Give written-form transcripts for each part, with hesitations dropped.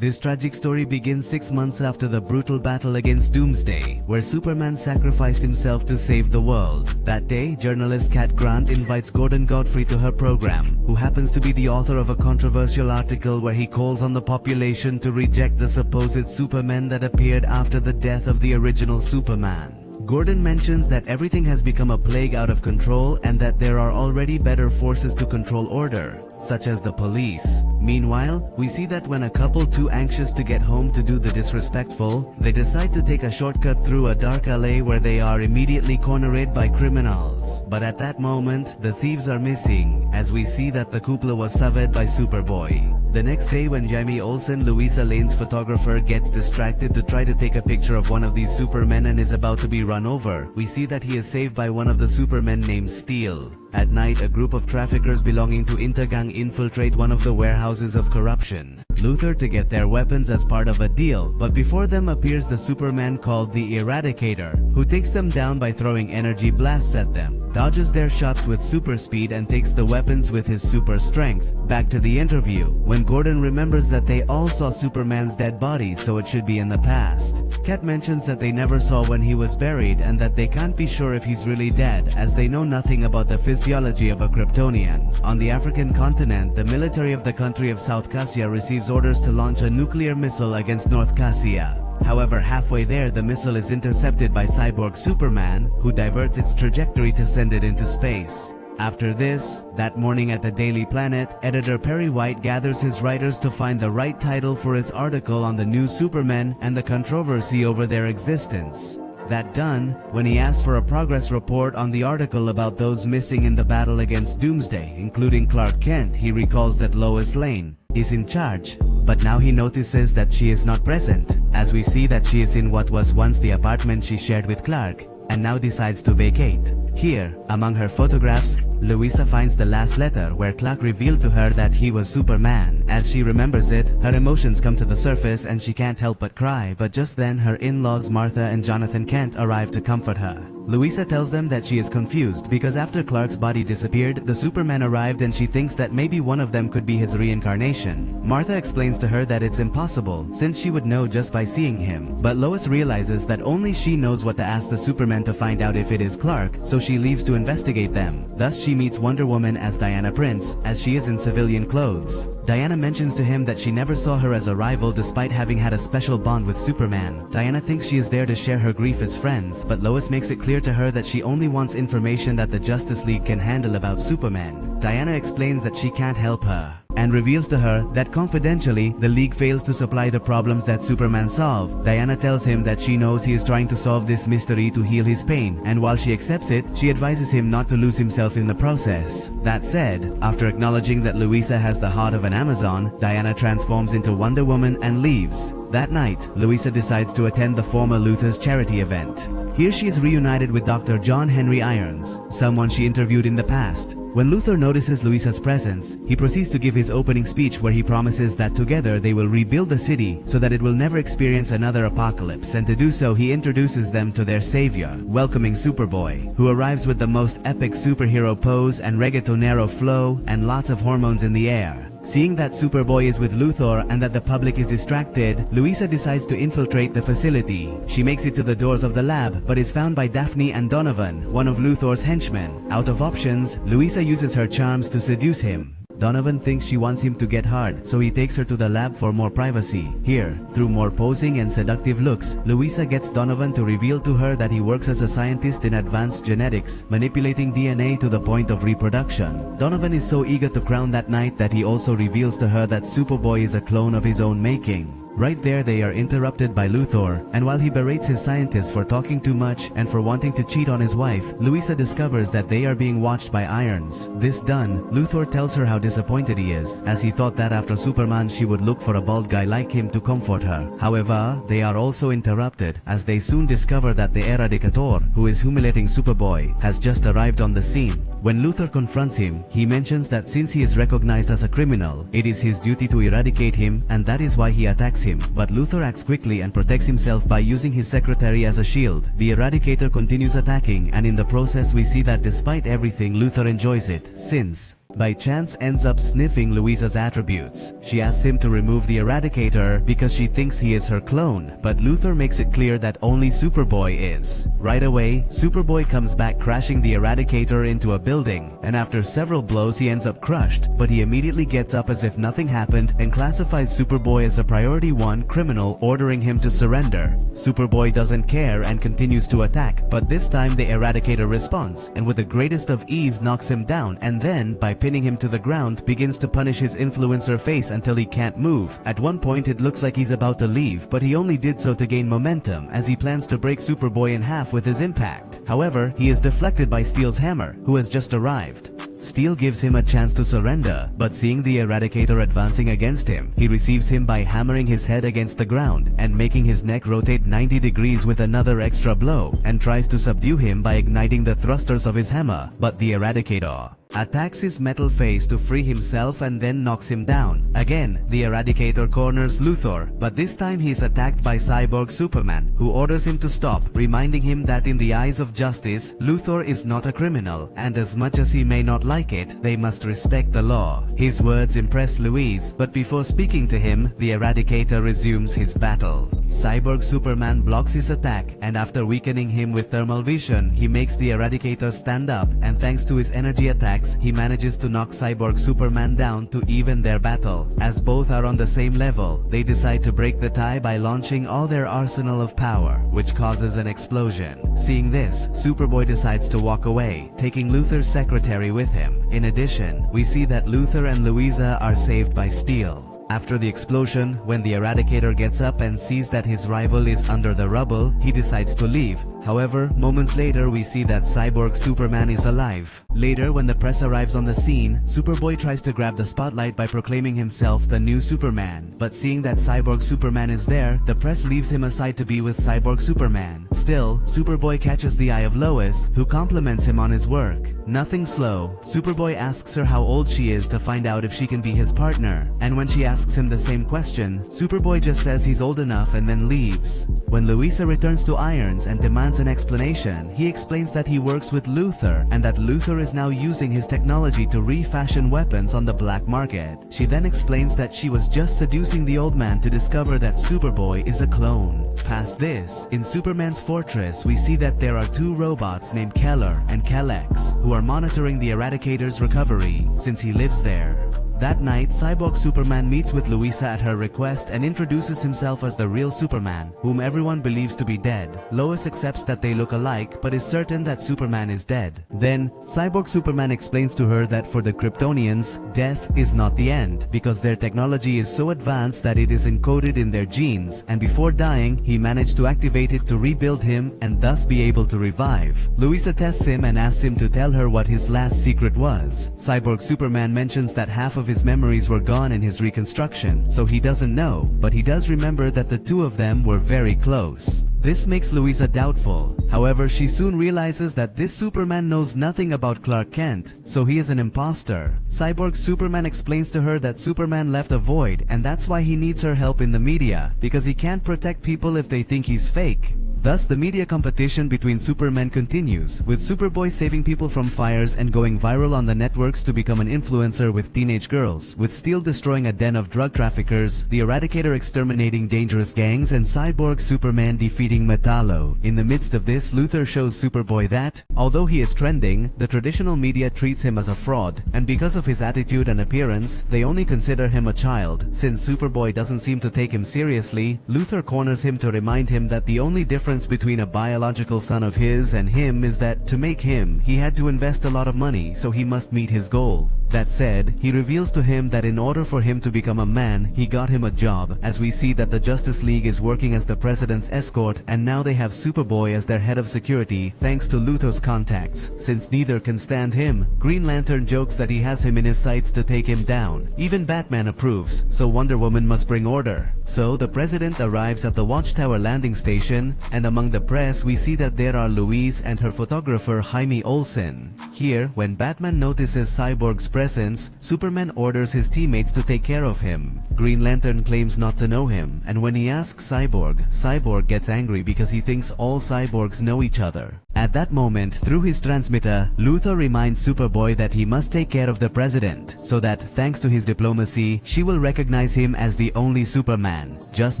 This tragic story begins 6 months after the brutal battle against Doomsday, where Superman sacrificed himself to save the world. That day, journalist Kat Grant invites Gordon Godfrey to her program, who happens to be the author of a controversial article where he calls on the population to reject the supposed Superman that appeared after the death of the original Superman. Gordon mentions that everything has become a plague out of control and that there are already better forces to control order, such as the police. Meanwhile, we see that when a couple too anxious to get home to do the disrespectful, they decide to take a shortcut through a dark alley where they are immediately cornered by criminals. But at that moment, the thieves are missing, as we see that the cupola was severed by Superboy. The next day when Jamie Olsen, Louisa Lane's photographer, gets distracted to try to take a picture of one of these Supermen and is about to be run over, we see that he is saved by one of the Supermen named Steel. At night, a group of traffickers belonging to Intergang infiltrate one of the warehouses of corruption, Luthor to get their weapons as part of a deal, but before them appears the Superman called the Eradicator, who takes them down by throwing energy blasts at them, dodges their shots with super speed and takes the weapons with his super strength. Back to the interview, when Gordon remembers that they all saw Superman's dead body, so it should be in the past. Kat mentions that they never saw when he was buried and that they can't be sure if he's really dead, as they know nothing about the physiology of a Kryptonian. On the African continent, the military of the country of South Cassia receives orders to launch a nuclear missile against North Cassia. However, halfway there, the missile is intercepted by cyborg Superman, who diverts its trajectory to send it into space. After this, that morning at the Daily Planet, editor Perry White gathers his writers to find the right title for his article on the new Supermen and the controversy over their existence. That done, when he asks for a progress report on the article about those missing in the battle against Doomsday, including Clark Kent, he recalls that Lois Lane is in charge, but now he notices that she is not present, as we see that she is in what was once the apartment she shared with Clark, and now decides to vacate. Here, among her photographs, Louisa finds the last letter where Clark revealed to her that he was Superman. As she remembers it, her emotions come to the surface and she can't help but cry, but just then her in-laws Martha and Jonathan Kent arrive to comfort her. Louisa tells them that she is confused because after Clark's body disappeared, the Superman arrived and she thinks that maybe one of them could be his reincarnation. Martha explains to her that it's impossible, since she would know just by seeing him, but Lois realizes that only she knows what to ask the Superman to find out if it is Clark, so she leaves to investigate them. Thus she meets Wonder Woman as Diana Prince, as she is in civilian clothes. Diana mentions to him that she never saw her as a rival despite having had a special bond with Superman. Diana thinks she is there to share her grief as friends, but Lois makes it clear to her that she only wants information that the Justice League can handle about Superman. Diana explains that she can't help her, and reveals to her that confidentially, the League fails to supply the problems that Superman solved. Diana tells him that she knows he is trying to solve this mystery to heal his pain, and while she accepts it, she advises him not to lose himself in the process. That said, after acknowledging that Louisa has the heart of an Amazon, Diana transforms into Wonder Woman and leaves. That night, Louisa decides to attend the former Luthor's charity event. Here she is reunited with Dr. John Henry Irons, someone she interviewed in the past. When Luthor notices Louisa's presence, he proceeds to give his opening speech where he promises that together they will rebuild the city so that it will never experience another apocalypse, and to do so he introduces them to their savior, welcoming Superboy, who arrives with the most epic superhero pose and reggaetonero flow and lots of hormones in the air. Seeing that Superboy is with Luthor and that the public is distracted, Louisa decides to infiltrate the facility. She makes it to the doors of the lab, but is found by Daphne and Donovan, one of Luthor's henchmen. Out of options, Louisa uses her charms to seduce him. Donovan thinks she wants him to get hard, so he takes her to the lab for more privacy. Here, through more posing and seductive looks, Louisa gets Donovan to reveal to her that he works as a scientist in advanced genetics, manipulating DNA to the point of reproduction. Donovan is so eager to crown that night that he also reveals to her that Superboy is a clone of his own making. Right there they are interrupted by Luthor, and while he berates his scientists for talking too much and for wanting to cheat on his wife, Louisa discovers that they are being watched by Irons. This done, Luthor tells her how disappointed he is, as he thought that after Superman she would look for a bald guy like him to comfort her. However, they are also interrupted, as they soon discover that the Eradicator, who is humiliating Superboy, has just arrived on the scene. When Luthor confronts him, he mentions that since he is recognized as a criminal, it is his duty to eradicate him, and that is why he attacks him. But Luthor acts quickly and protects himself by using his secretary as a shield. The Eradicator continues attacking, and in the process we see that despite everything Luthor enjoys it, since by chance ends up sniffing Louisa's attributes. She asks him to remove the Eradicator because she thinks he is her clone, but Luthor makes it clear that only Superboy is. Right away, Superboy comes back crashing the Eradicator into a building, and after several blows he ends up crushed, but he immediately gets up as if nothing happened and classifies Superboy as a priority 1 criminal, ordering him to surrender. Superboy doesn't care and continues to attack, but this time the Eradicator responds, and with the greatest of ease knocks him down, and then, by pinning him to the ground, begins to punish his influencer face until he can't move. At one point it looks like he's about to leave, but he only did so to gain momentum, as he plans to break Superboy in half with his impact. However, he is deflected by Steel's hammer, who has just arrived. Steel gives him a chance to surrender, but seeing the Eradicator advancing against him, he receives him by hammering his head against the ground and making his neck rotate 90 degrees with another extra blow, and tries to subdue him by igniting the thrusters of his hammer, but the Eradicator attacks his metal face to free himself and then knocks him down. Again, the Eradicator corners Luthor, but this time he is attacked by Cyborg Superman, who orders him to stop, reminding him that in the eyes of justice, Luthor is not a criminal, and as much as he may not like it, they must respect the law. His words impress Louise, but before speaking to him, the Eradicator resumes his battle. Cyborg Superman blocks his attack, and after weakening him with thermal vision, he makes the Eradicator stand up, and thanks to his energy attacks, he manages to knock Cyborg Superman down to even their battle. As both are on the same level, they decide to break the tie by launching all their arsenal of power, which causes an explosion. Seeing this, Superboy decides to walk away, taking Luthor's secretary with him. In addition, we see that Luthor and Louisa are saved by Steel. After the explosion, when the Eradicator gets up and sees that his rival is under the rubble, he decides to leave. However, moments later we see that Cyborg Superman is alive. Later, when the press arrives on the scene, Superboy tries to grab the spotlight by proclaiming himself the new Superman. But seeing that Cyborg Superman is there, the press leaves him aside to be with Cyborg Superman. Still, Superboy catches the eye of Lois, who compliments him on his work. Nothing slow, Superboy asks her how old she is to find out if she can be his partner. And when she asks him the same question, Superboy just says he's old enough and then leaves. When Louisa returns to Irons and demands an explanation, he explains that he works with Luthor and that Luthor is now using his technology to refashion weapons on the black market. She then explains that she was just seducing the old man to discover that Superboy is a clone. Past this, in Superman's fortress, we see that there are 2 robots named Keller and Kelex who are monitoring the Eradicator's recovery since he lives there. That night, Cyborg Superman meets with Louisa at her request and introduces himself as the real Superman, whom everyone believes to be dead. Lois accepts that they look alike, but is certain that Superman is dead. Then, Cyborg Superman explains to her that for the Kryptonians, death is not the end, because their technology is so advanced that it is encoded in their genes, and before dying, he managed to activate it to rebuild him and thus be able to revive. Louisa tests him and asks him to tell her what his last secret was. Cyborg Superman mentions that half of his memories were gone in his reconstruction, so he doesn't know, but he does remember that the 2 of them were very close. This makes Louisa doubtful. However, she soon realizes that this Superman knows nothing about Clark Kent, so he is an imposter. Cyborg Superman explains to her that Superman left a void, and that's why he needs her help in the media, because he can't protect people if they think he's fake. Thus, the media competition between Supermen continues, with Superboy saving people from fires and going viral on the networks to become an influencer with teenage girls, with Steel destroying a den of drug traffickers, the Eradicator exterminating dangerous gangs, and Cyborg Superman defeating Metallo. In the midst of this, Luthor shows Superboy that, although he is trending, the traditional media treats him as a fraud, and because of his attitude and appearance, they only consider him a child. Since Superboy doesn't seem to take him seriously, Luthor corners him to remind him that the only difference between a biological son of his and him is that to make him, he had to invest a lot of money, so he must meet his goal. That said, he reveals to him that in order for him to become a man, he got him a job, as we see that the Justice League is working as the president's escort, and now they have Superboy as their head of security thanks to Luthor's contacts. Since neither can stand him, Green Lantern jokes that he has him in his sights to take him down. Even Batman approves, so Wonder Woman must bring order. So the president arrives at the Watchtower landing station, and among the press we see that there are Louise and her photographer Jaime Olsen. Here, when Batman notices Cyborg's presence, Superman orders his teammates to take care of him. Green Lantern claims not to know him, and when he asks Cyborg, Cyborg gets angry because he thinks all cyborgs know each other. At that moment, through his transmitter, Luthor reminds Superboy that he must take care of the president, so that, thanks to his diplomacy, she will recognize him as the only Superman. Just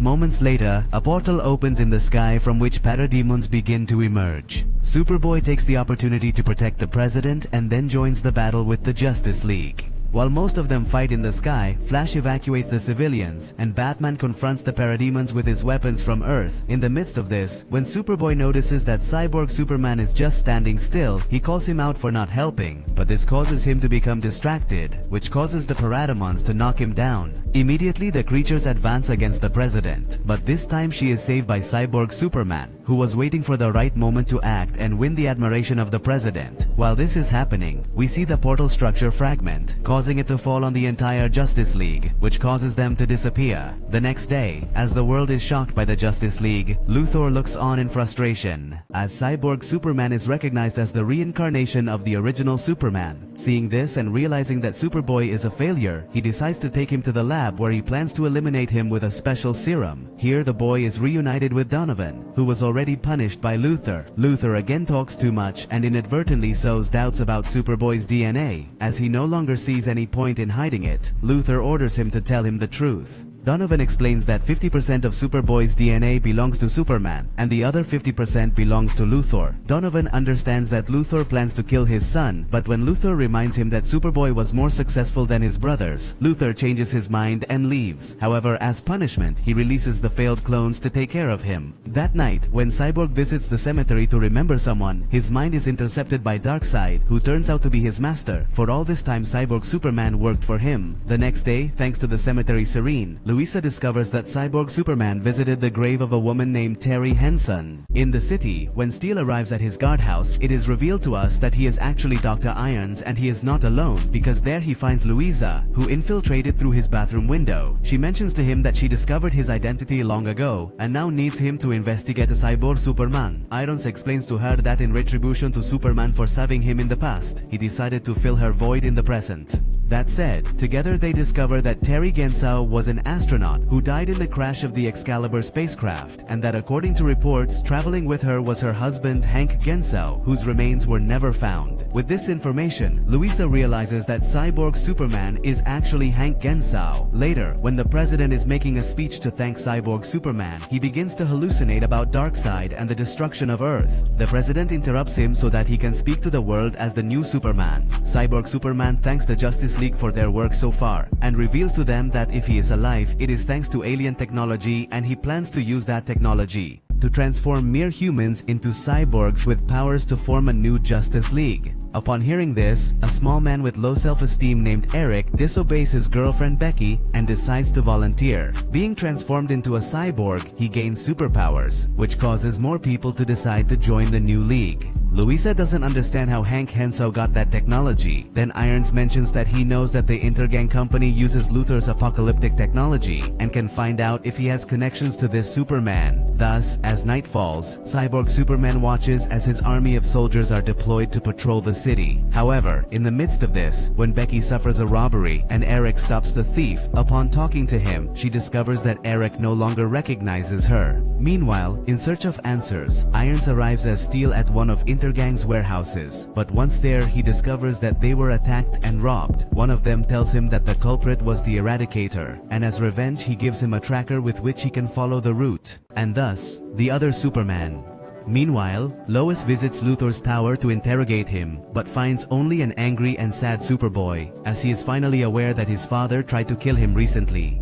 moments later, a portal opens in the sky from which parademons begin to emerge. Superboy takes the opportunity to protect the president and then joins the battle with the Justice League. While most of them fight in the sky, Flash evacuates the civilians, and Batman confronts the parademons with his weapons from Earth. In the midst of this, when Superboy notices that Cyborg Superman is just standing still, he calls him out for not helping, but this causes him to become distracted, which causes the parademons to knock him down. Immediately, the creatures advance against the president, but this time she is saved by Cyborg Superman, who was waiting for the right moment to act and win the admiration of the president. While this is happening, we see the portal structure fragment, causing it to fall on the entire Justice League, which causes them to disappear. The next day, as the world is shocked by the Justice League, Luthor looks on in frustration, as Cyborg Superman is recognized as the reincarnation of the original Superman. Seeing this and realizing that Superboy is a failure, he decides to take him to the lab where he plans to eliminate him with a special serum. Here the boy is reunited with Donovan, who was already punished by Luthor. Luthor again talks too much and inadvertently sows doubts about Superboy's DNA. As he no longer sees any point in hiding it, Luthor orders him to tell him the truth. Donovan explains that 50% of Superboy's DNA belongs to Superman, and the other 50% belongs to Luthor. Donovan understands that Luthor plans to kill his son, but when Luthor reminds him that Superboy was more successful than his brothers, Luthor changes his mind and leaves. However, as punishment, he releases the failed clones to take care of him. That night, when Cyborg visits the cemetery to remember someone, his mind is intercepted by Darkseid, who turns out to be his master. For all this time, Cyborg Superman worked for him. The next day, thanks to the cemetery Serene, Louisa discovers that Cyborg Superman visited the grave of a woman named Terry Henson. In the city, when Steel arrives at his guardhouse, it is revealed to us that he is actually Dr. Irons, and he is not alone, because there he finds Louisa, who infiltrated through his bathroom window. She mentions to him that she discovered his identity long ago, and now needs him to investigate a Cyborg Superman. Irons explains to her that in retribution to Superman for saving him in the past, he decided to fill her void in the present. That said, together they discover that Terry Gensau was an astronaut who died in the crash of the Excalibur spacecraft, and that according to reports, traveling with her was her husband Hank Gensau, whose remains were never found. With this information, Louisa realizes that Cyborg Superman is actually Hank Gensau. Later, when the president is making a speech to thank Cyborg Superman, he begins to hallucinate about Darkseid and the destruction of Earth. The president interrupts him so that he can speak to the world as the new Superman. Cyborg Superman thanks the Justice League for their work so far, and reveals to them that if he is alive, it is thanks to alien technology, and he plans to use that technology to transform mere humans into cyborgs with powers to form a new Justice League. Upon hearing this, a small man with low self-esteem named Eric disobeys his girlfriend Becky and decides to volunteer. Being transformed into a cyborg, he gains superpowers, which causes more people to decide to join the new league. Louisa doesn't understand how Hank Hensau got that technology. Then Irons mentions that he knows that the Intergang company uses Luthor's apocalyptic technology and can find out if he has connections to this Superman. Thus, as night falls, Cyborg Superman watches as his army of soldiers are deployed to patrol the city. However, in the midst of this, when Becky suffers a robbery and Eric stops the thief, upon talking to him, she discovers that Eric no longer recognizes her. Meanwhile, in search of answers, Irons arrives as Steel at one of Intergang's warehouses, but once there, he discovers that they were attacked and robbed. One of them tells him that the culprit was the Eradicator, and as revenge, he gives him a tracker with which he can follow the route, and thus, the other Superman. Meanwhile, Lois visits Luthor's tower to interrogate him, but finds only an angry and sad Superboy, as he is finally aware that his father tried to kill him recently.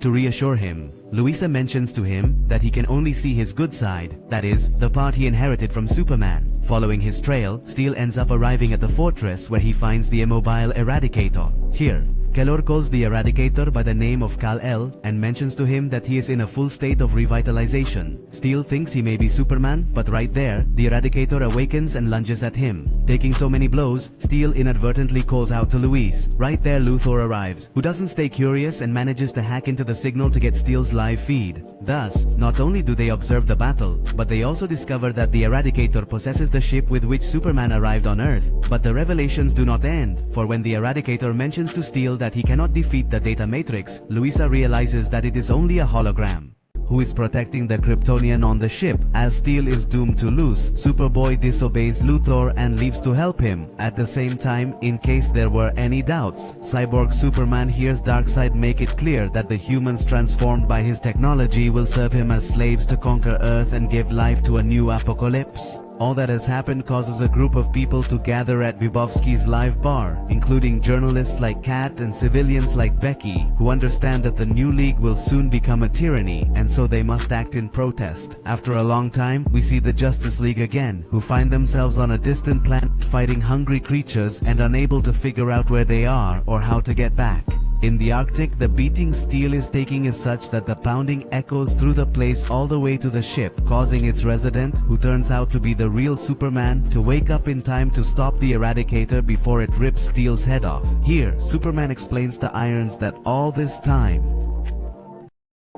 To reassure him, Louisa mentions to him that he can only see his good side, that is, the part he inherited from Superman. Following his trail, Steel ends up arriving at the fortress where he finds the immobile Eradicator. Here, Kelor calls the Eradicator by the name of Kal-El and mentions to him that he is in a full state of revitalization. Steel thinks he may be Superman, but right there, the Eradicator awakens and lunges at him. Taking so many blows, Steel inadvertently calls out to Louise. Right there, Luthor arrives, who doesn't stay curious and manages to hack into the signal to get Steel's live feed. Thus, not only do they observe the battle, but they also discover that the Eradicator possesses the ship with which Superman arrived on Earth. But the revelations do not end, for when the Eradicator mentions to Steel that he cannot defeat the Data Matrix, Louisa realizes that it is only a hologram. who is protecting the Kryptonian on the ship. As Steel is doomed to lose, Superboy disobeys Luthor and leaves to help him. At the same time, in case there were any doubts, Cyborg Superman hears Darkseid make it clear that the humans transformed by his technology will serve him as slaves to conquer Earth and give life to a new apocalypse. All that has happened causes a group of people to gather at Vybovsky's live bar, including journalists like Kat and civilians like Becky, who understand that the new league will soon become a tyranny, and so they must act in protest. After a long time, we see the Justice League again, who find themselves on a distant planet fighting hungry creatures and unable to figure out where they are or how to get back. In the Arctic, the beating Steel is taking is such that the pounding echoes through the place all the way to the ship, causing its resident, who turns out to be the real Superman, to wake up in time to stop the Eradicator before it rips Steel's head off. Here, Superman explains to Irons that all this time,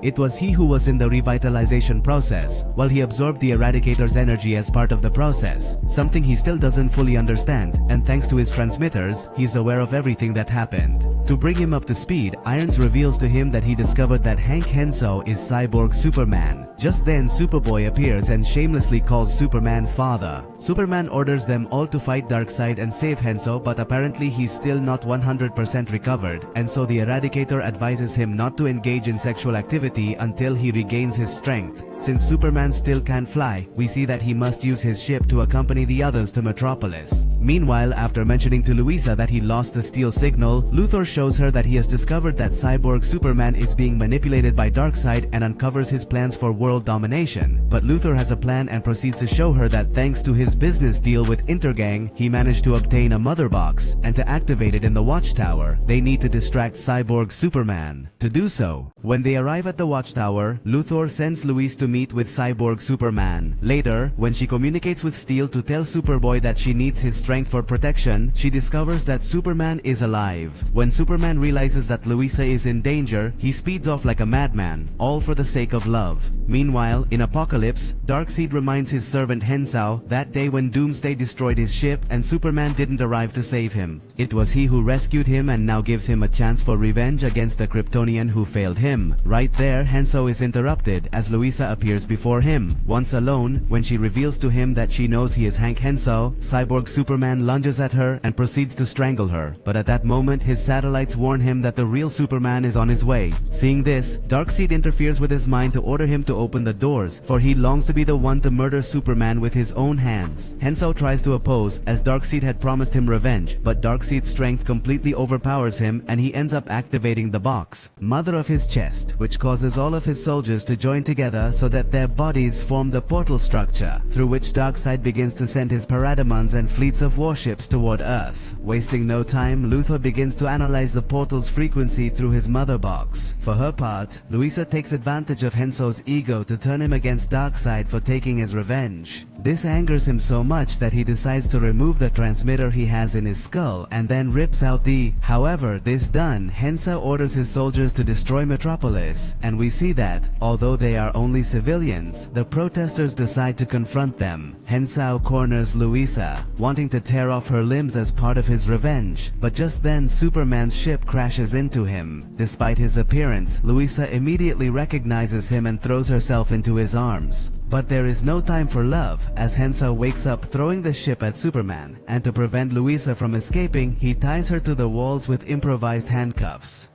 it was he who was in the revitalization process, while he absorbed the Eradicator's energy as part of the process, something he still doesn't fully understand, and thanks to his transmitters, he's aware of everything that happened. To bring him up to speed, Irons reveals to him that he discovered that Hank Henso is Cyborg Superman. Just then, Superboy appears and shamelessly calls Superman father. Superman orders them all to fight Darkseid and save Henso, but apparently he's still not 100% recovered, and so the Eradicator advises him not to engage in sexual activity until he regains his strength. Since Superman still can't fly, we see that he must use his ship to accompany the others to Metropolis. Meanwhile, after mentioning to Louisa that he lost the Steel signal, Luthor shows her that he has discovered that Cyborg Superman is being manipulated by Darkseid and uncovers his plans for world domination. But Luthor has a plan and proceeds to show her that thanks to his business deal with Intergang, he managed to obtain a mother box, and to activate it in the Watchtower, they need to distract Cyborg Superman. To do so, when they arrive at the Watchtower, Luthor sends Louise to meet with Cyborg Superman. Later, when she communicates with Steel to tell Superboy that she needs his strength for protection, she discovers that Superman is alive. When Superman realizes that Louisa is in danger, he speeds off like a madman, all for the sake of love. Meanwhile, in Apocalypse, Darkseid reminds his servant Hensau that day when Doomsday destroyed his ship and Superman didn't arrive to save him. It was he who rescued him and now gives him a chance for revenge against the Kryptonian who failed him. Right there, Hensau is interrupted as Louisa appears before him. Once alone, when she reveals to him that she knows he is Hank Hensau, Cyborg Superman lunges at her and proceeds to strangle her. But at that moment, his satellites warn him that the real Superman is on his way. Seeing this, Darkseid interferes with his mind to order him to open the doors, for he longs to be the one to murder Superman with his own hands. Hensau tries to oppose, as Darkseid had promised him revenge, but Darkseid's strength completely overpowers him and he ends up activating the box, mother of his chest, which causes all of his soldiers to join together so that their bodies form the portal structure, through which Darkseid begins to send his parademons and fleets of warships toward Earth. Wasting no time, Luthor begins to analyze the portal's frequency through his mother box. For her part, Louisa takes advantage of Hensau's ego to turn him against Darkseid for taking his revenge. This angers him so much that he decides to remove the transmitter he has in his skull and then rips out the... However, this done, Hensau orders his soldiers to destroy Metropolis, and we see that, although they are only civilians, the protesters decide to confront them. Hensau corners Louisa, wanting to tear off her limbs as part of his revenge, but just then Superman's ship crashes into him. Despite his appearance, Louisa immediately recognizes him and throws herself into his arms. But there is no time for love, as Hensau wakes up throwing the ship at Superman, and to prevent Louisa from escaping, he ties her to the walls with improvised handcuffs.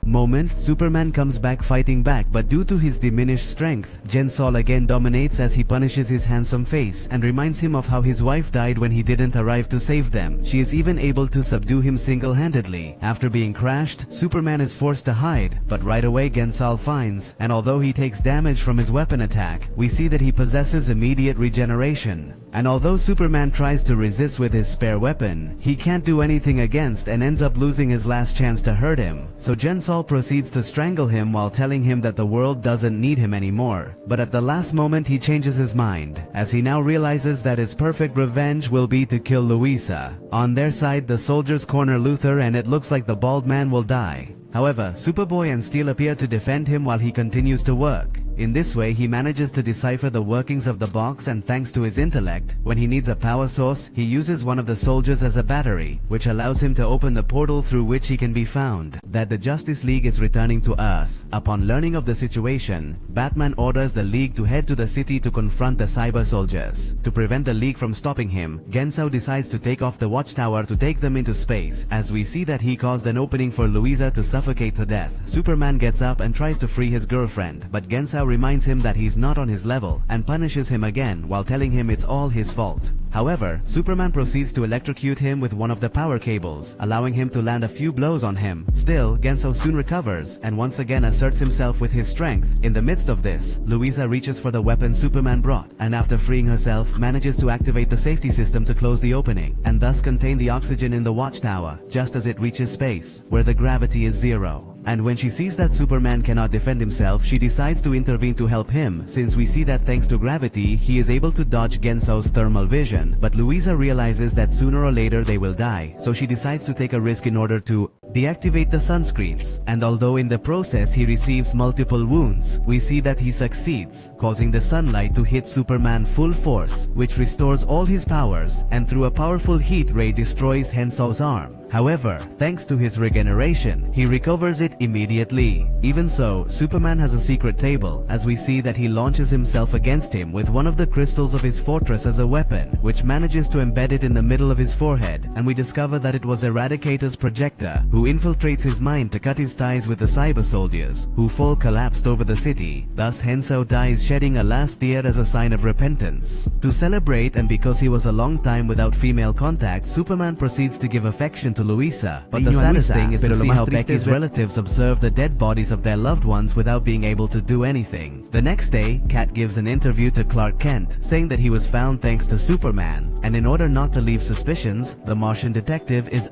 Superman comes back fighting back, but due to his diminished strength, Jensol again dominates as he punishes his handsome face and reminds him of how his wife died when he didn't arrive to save them. She is even able to subdue him single-handedly. After being crashed, Superman is forced to hide, but right away Gensol finds, and although he takes damage from his weapon attack, we see that he possesses immediate regeneration. And although Superman tries to resist with his spare weapon, he can't do anything against and ends up losing his last chance to hurt him. So Jensol proceeds to strangle him while telling him that the world doesn't need him anymore. But at the last moment he changes his mind, as he now realizes that his perfect revenge will be to kill Louisa. On their side, the soldiers corner Luthor and it looks like the bald man will die. However, Superboy and Steel appear to defend him while he continues to work. In this way, he manages to decipher the workings of the box, and thanks to his intellect, project. When he needs a power source, he uses one of the soldiers as a battery, which allows him to open the portal through which he can be found. That the Justice League is returning to Earth. Upon learning of the situation, Batman orders the League to head to the city to confront the cyber soldiers. To prevent the League from stopping him, Gensao decides to take off the watchtower to take them into space. As we see that he caused an opening for Louisa to suffocate to death. Superman gets up and tries to free his girlfriend, but Gensao reminds him that he's not on his level and punishes him again while telling him it's all his fault. However, Superman proceeds to electrocute him with one of the power cables, allowing him to land a few blows on him. Still, Gensao soon recovers and once again asserts himself with his strength. In the midst of this, Louisa reaches for the weapon Superman brought, and after freeing herself, manages to activate the safety system to close the opening, and thus contain the oxygen in the watchtower, just as it reaches space, where the gravity is zero. And when she sees that Superman cannot defend himself, she decides to intervene to help him, since we see that thanks to gravity, he is able to dodge Gensao's thermal vision. But Louisa realizes that sooner or later they will die, so she decides to take a risk in order to deactivate the sunscreens. And although in the process he receives multiple wounds, we see that he succeeds, causing the sunlight to hit Superman full force, which restores all his powers, and through a powerful heat ray destroys Gensao's arm. However, thanks to his regeneration, he recovers it immediately. Even so, Superman has a secret table, as we see that he launches himself against him with one of the crystals of his fortress as a weapon, which manages to embed it in the middle of his forehead, and we discover that it was Eradicator's projector, who infiltrates his mind to cut his ties with the cyber soldiers, who fall collapsed over the city. Thus, Gensao dies shedding a last tear as a sign of repentance. To celebrate, and because he was a long time without female contact, Superman proceeds to give affection to Louisa. But the saddest thing is to see how Becky's relatives observe the dead bodies of their loved ones without being able to do anything. The next day, Kat gives an interview to Clark Kent, saying that he was found thanks to Superman, and in order not to leave suspicions, the Martian detective is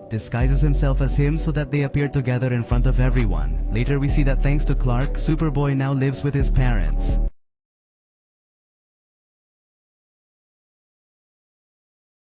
disguises himself as him so that they appear together in front of everyone. Later we see that thanks to Clark, Superboy now lives with his parents.